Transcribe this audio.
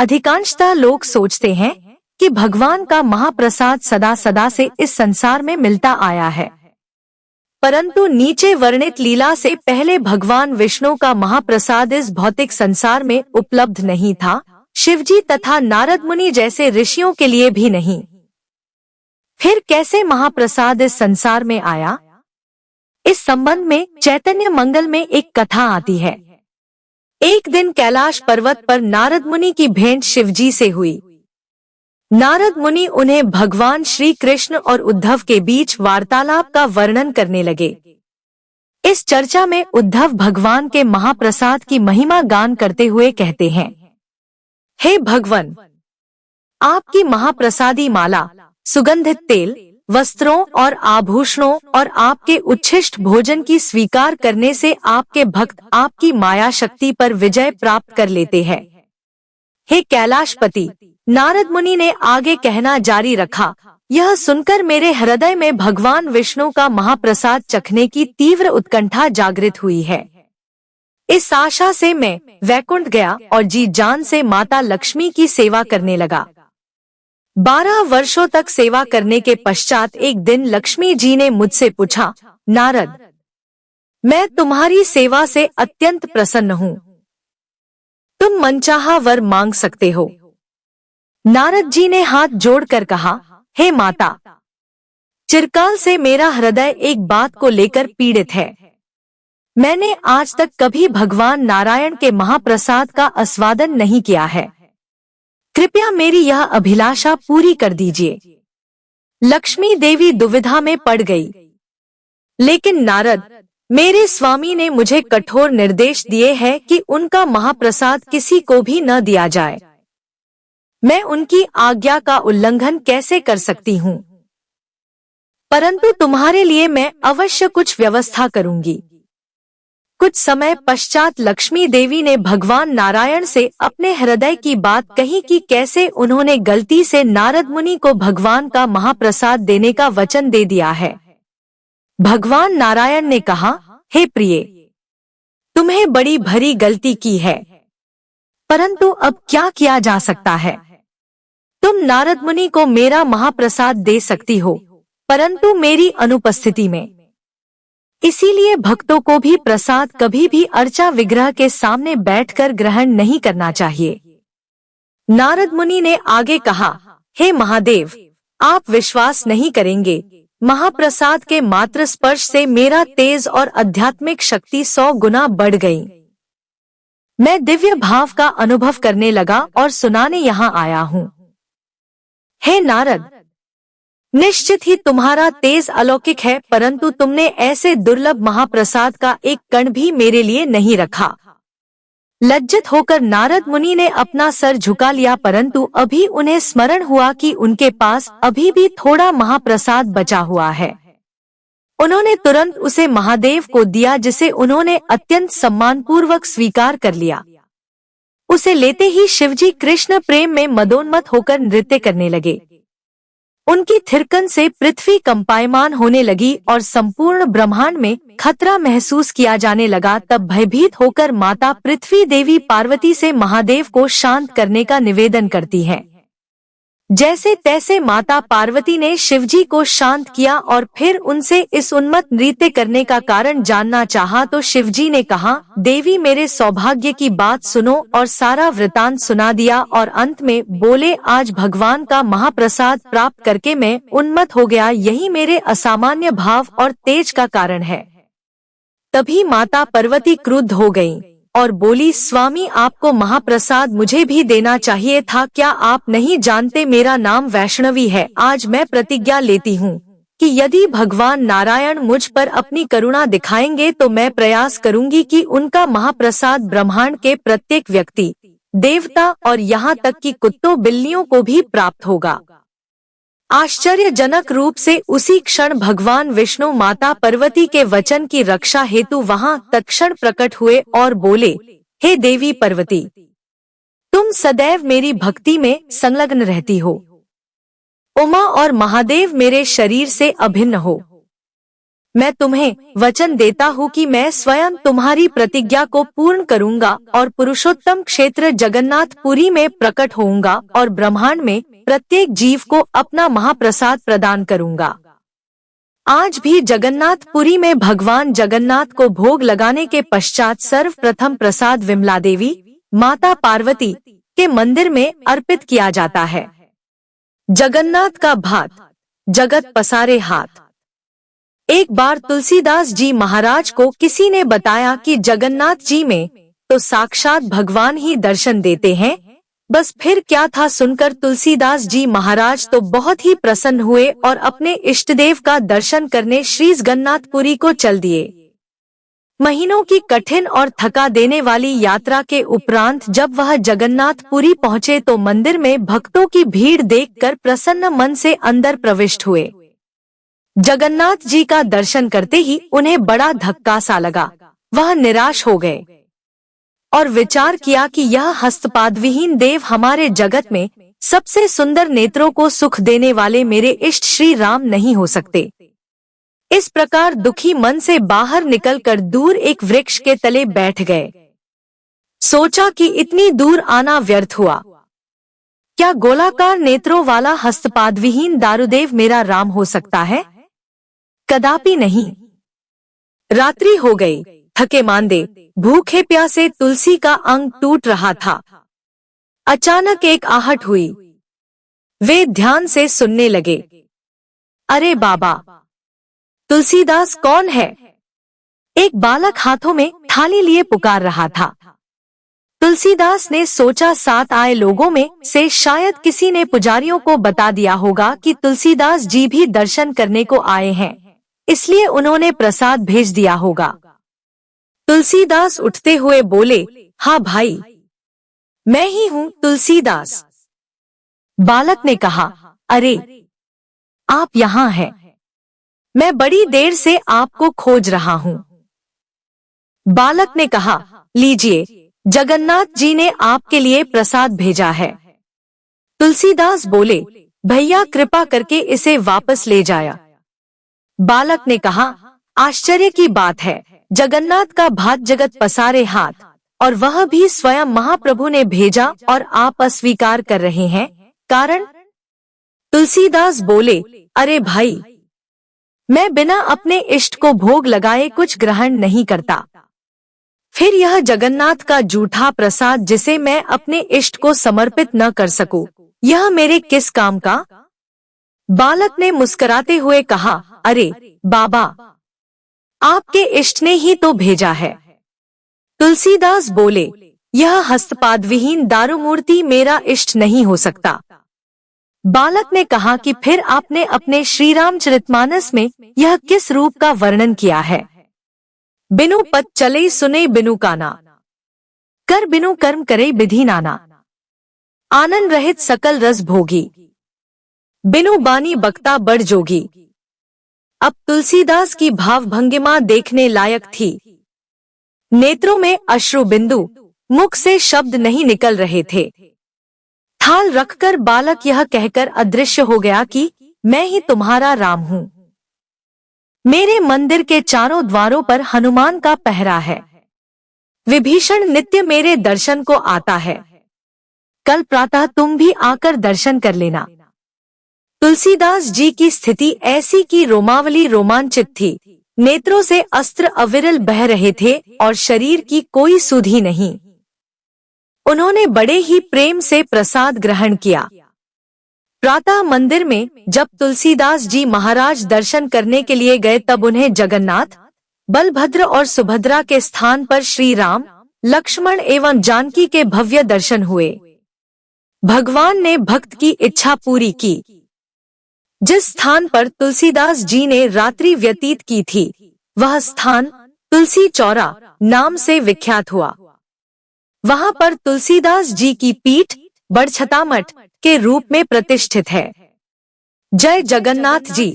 अधिकांशतः लोग सोचते हैं कि भगवान का महाप्रसाद सदा सदा से इस संसार में मिलता आया है, परंतु नीचे वर्णित लीला से पहले भगवान विष्णु का महाप्रसाद इस भौतिक संसार में उपलब्ध नहीं था, शिवजी तथा नारद मुनि जैसे ऋषियों के लिए भी नहीं। फिर कैसे महाप्रसाद इस संसार में आया? इस संबंध में चैतन्य मंगल में एक कथा आती है। एक दिन कैलाश पर्वत पर नारद मुनि की भेंट शिवजी से हुई। नारद मुनि उन्हें भगवान श्री कृष्ण और उद्धव के बीच वार्तालाप का वर्णन करने लगे। इस चर्चा में उद्धव भगवान के महाप्रसाद की महिमा गान करते हुए कहते हैं, हे भगवान, आपकी महाप्रसादी माला, सुगंधित तेल, वस्त्रों और आभूषणों और आपके उच्छिष्ट भोजन की स्वीकार करने से आपके भक्त आपकी माया शक्ति पर विजय प्राप्त कर लेते हैं। हे कैलाशपति, नारद मुनि ने आगे कहना जारी रखा, यह सुनकर मेरे हृदय में भगवान विष्णु का महाप्रसाद चखने की तीव्र उत्कंठा जागृत हुई है। इस आशा से मैं वैकुंठ गया और जी जान से माता लक्ष्मी की सेवा करने लगा। 12 वर्षों तक सेवा करने के पश्चात एक दिन लक्ष्मी जी ने मुझसे पूछा, नारद, मैं तुम्हारी सेवा से अत्यंत प्रसन्न हूँ, तुम मनचाहा वर मांग सकते हो। नारद जी ने हाथ जोड़कर कहा, हे माता, चिरकाल से मेरा हृदय एक बात को लेकर पीड़ित है। मैंने आज तक कभी भगवान नारायण के महाप्रसाद का आस्वादन नहीं किया है। कृपया मेरी यह अभिलाषा पूरी कर दीजिए। लक्ष्मी देवी दुविधा में पड़ गई। लेकिन नारद, मेरे स्वामी ने मुझे कठोर निर्देश दिए हैं कि उनका महाप्रसाद किसी को भी न दिया जाए। मैं उनकी आज्ञा का उल्लंघन कैसे कर सकती हूँ? परंतु तुम्हारे लिए मैं अवश्य कुछ व्यवस्था करूंगी। कुछ समय पश्चात लक्ष्मी देवी ने भगवान नारायण से अपने हृदय की बात कही कि कैसे उन्होंने गलती से नारद मुनि को भगवान का महाप्रसाद देने का वचन दे दिया है। भगवान नारायण ने कहा, हे प्रिय, तुम्हें बड़ी भरी गलती की है, परंतु अब क्या किया जा सकता है? तुम नारद मुनि को मेरा महाप्रसाद दे सकती हो, परंतु मेरी अनुपस्थिति में। इसीलिए भक्तों को भी प्रसाद कभी भी अर्चा विग्रह के सामने बैठकर ग्रहण नहीं करना चाहिए। नारद मुनि ने आगे कहा, हे महादेव, आप विश्वास नहीं करेंगे, महाप्रसाद के मात्र स्पर्श से मेरा तेज और आध्यात्मिक शक्ति 100 गुना बढ़ गई। मैं दिव्य भाव का अनुभव करने लगा और सुनाने यहाँ आया हूँ। हे नारद, निश्चित ही तुम्हारा तेज अलौकिक है, परंतु तुमने ऐसे दुर्लभ महाप्रसाद का एक कण भी मेरे लिए नहीं रखा। लज्जित होकर नारद मुनि ने अपना सर झुका लिया, परंतु अभी उन्हें स्मरण हुआ कि उनके पास अभी भी थोड़ा महाप्रसाद बचा हुआ है। उन्होंने तुरंत उसे महादेव को दिया, जिसे उन्होंने अत्यंत सम्मानपूर्वक स्वीकार कर लिया। उसे लेते ही शिवजी कृष्ण प्रेम में मदोन्मत्त होकर नृत्य करने लगे। उनकी थिरकन से पृथ्वी कंपायमान होने लगी और संपूर्ण ब्रह्मांड में खतरा महसूस किया जाने लगा। तब भयभीत होकर माता पृथ्वी देवी पार्वती से महादेव को शांत करने का निवेदन करती है। जैसे तैसे माता पार्वती ने शिवजी को शांत किया और फिर उनसे इस उन्मत्त नृत्य करने का कारण जानना चाहा तो शिवजी ने कहा, देवी, मेरे सौभाग्य की बात सुनो, और सारा वृतांत सुना दिया और अंत में बोले, आज भगवान का महाप्रसाद प्राप्त करके मैं उन्मत्त हो गया, यही मेरे असामान्य भाव और तेज का कारण है। तभी माता पार्वती क्रुद्ध हो गयी और बोली, स्वामी, आपको महाप्रसाद मुझे भी देना चाहिए था। क्या आप नहीं जानते मेरा नाम वैष्णवी है? आज मैं प्रतिज्ञा लेती हूँ कि यदि भगवान नारायण मुझ पर अपनी करुणा दिखाएंगे तो मैं प्रयास करूंगी कि उनका महाप्रसाद ब्रह्मांड के प्रत्येक व्यक्ति, देवता और यहाँ तक कि कुत्तों बिल्लियों को भी प्राप्त होगा। आश्चर्यजनक रूप से उसी क्षण भगवान विष्णु माता पार्वती के वचन की रक्षा हेतु वहां तत्क्षण प्रकट हुए और बोले, हे देवी पार्वती, तुम सदैव मेरी भक्ति में संलग्न रहती हो। उमा और महादेव मेरे शरीर से अभिन्न हो। मैं तुम्हें वचन देता हूँ कि मैं स्वयं तुम्हारी प्रतिज्ञा को पूर्ण करूँगा और पुरुषोत्तम क्षेत्र जगन्नाथपुरी में प्रकट होऊंगा और ब्रह्मांड में प्रत्येक जीव को अपना महाप्रसाद प्रदान करूँगा। आज भी जगन्नाथपुरी में भगवान जगन्नाथ को भोग लगाने के पश्चात सर्वप्रथम प्रसाद विमला देवी माता पार्वती के मंदिर में अर्पित किया जाता है। जगन्नाथ का भात जगत पसारे हाथ। एक बार तुलसीदास जी महाराज को किसी ने बताया कि जगन्नाथ जी में तो साक्षात भगवान ही दर्शन देते हैं। बस फिर क्या था सुनकर तुलसीदास जी महाराज तो बहुत ही प्रसन्न हुए और अपने इष्टदेव का दर्शन करने श्री जगन्नाथपुरी को चल दिए। महीनों की कठिन और थका देने वाली यात्रा के उपरांत जब वह जगन्नाथपुरी पहुँचे तो मंदिर में भक्तों की भीड़ देखकर प्रसन्न मन से अंदर प्रविष्ट हुए। जगन्नाथ जी का दर्शन करते ही उन्हें बड़ा धक्का सा लगा। वह निराश हो गए और विचार किया कि यह हस्तपादविहीन देव हमारे जगत में सबसे सुंदर नेत्रों को सुख देने वाले मेरे इष्ट श्री राम नहीं हो सकते। इस प्रकार दुखी मन से बाहर निकलकर दूर एक वृक्ष के तले बैठ गए। सोचा कि इतनी दूर आना व्यर्थ हुआ। क्या गोलाकार नेत्रों वाला हस्तपादविहीन दारुदेव मेरा राम हो सकता है? कदापि नहीं। रात्रि हो गई। थके मांदे भूखे प्यासे तुलसी का अंग टूट रहा था। अचानक एक आहट हुई। वे ध्यान से सुनने लगे। अरे बाबा, तुलसीदास कौन है? एक बालक हाथों में थाली लिए पुकार रहा था। तुलसीदास ने सोचा साथ आए लोगों में से शायद किसी ने पुजारियों को बता दिया होगा कि तुलसीदास जी भी दर्शन करने को आए हैं, इसलिए उन्होंने प्रसाद भेज दिया होगा। तुलसीदास उठते हुए बोले, हाँ भाई, मैं ही हूँ तुलसीदास। बालक ने कहा, अरे आप यहाँ हैं, मैं बड़ी देर से आपको खोज रहा हूँ। बालक ने कहा, लीजिए, जगन्नाथ जी ने आपके लिए प्रसाद भेजा है। तुलसीदास बोले, भैया कृपा करके इसे वापस ले जाया। बालक ने कहा, आश्चर्य की बात है, जगन्नाथ का भात जगत पसारे हाथ और वह भी स्वयं महाप्रभु ने भेजा और आप अस्वीकार कर रहे हैं, कारण? तुलसीदास बोले, अरे भाई, मैं बिना अपने इष्ट को भोग लगाए कुछ ग्रहण नहीं करता। फिर यह जगन्नाथ का जूठा प्रसाद जिसे मैं अपने इष्ट को समर्पित न कर सकूं, यह मेरे किस काम का? बालक ने मुस्कुराते हुए कहा, अरे बाबा, आपके इष्ट ने ही तो भेजा है। तुलसीदास बोले, यह हस्तपादविहीन दारुमूर्ति मेरा इष्ट नहीं हो सकता। बालक ने कहा कि फिर आपने अपने श्री रामचरितमानस में यह किस रूप का वर्णन किया है? बिनु पद चले सुने बिनु काना, कर बिनु कर्म करे विधि नाना, आनंद रहित सकल रस भोगी, बिनु बानी बक्ता बड़ जोगी। अब तुलसीदास की भाव भंगिमा देखने लायक थी। नेत्रों में अश्रु बिंदु, मुख से शब्द नहीं निकल रहे थे। थाल रखकर बालक यह कहकर अदृश्य हो गया कि मैं ही तुम्हारा राम हूँ। मेरे मंदिर के चारों द्वारों पर हनुमान का पहरा है। विभीषण नित्य मेरे दर्शन को आता है। कल प्रातः तुम भी आकर दर्शन कर लेना। तुलसीदास जी की स्थिति ऐसी कि रोमावली रोमांचित थी। नेत्रों से अस्त्र अविरल बह रहे थे और शरीर की कोई सुधि नहीं। उन्होंने बड़े ही प्रेम से प्रसाद ग्रहण किया। प्रातः मंदिर में जब तुलसीदास जी महाराज दर्शन करने के लिए गए तब उन्हें जगन्नाथ, बलभद्र और सुभद्रा के स्थान पर श्री राम, लक्ष्मण एवं जानकी के भव्य दर्शन हुए। भगवान ने भक्त की इच्छा पूरी की। जिस स्थान पर तुलसीदास जी ने रात्रि व्यतीत की थी, वह स्थान तुलसी चौरा नाम से विख्यात हुआ। वहां पर तुलसीदास जी की पीठ बड़छता मठ के रूप में प्रतिष्ठित है। जय जगन्नाथ जी।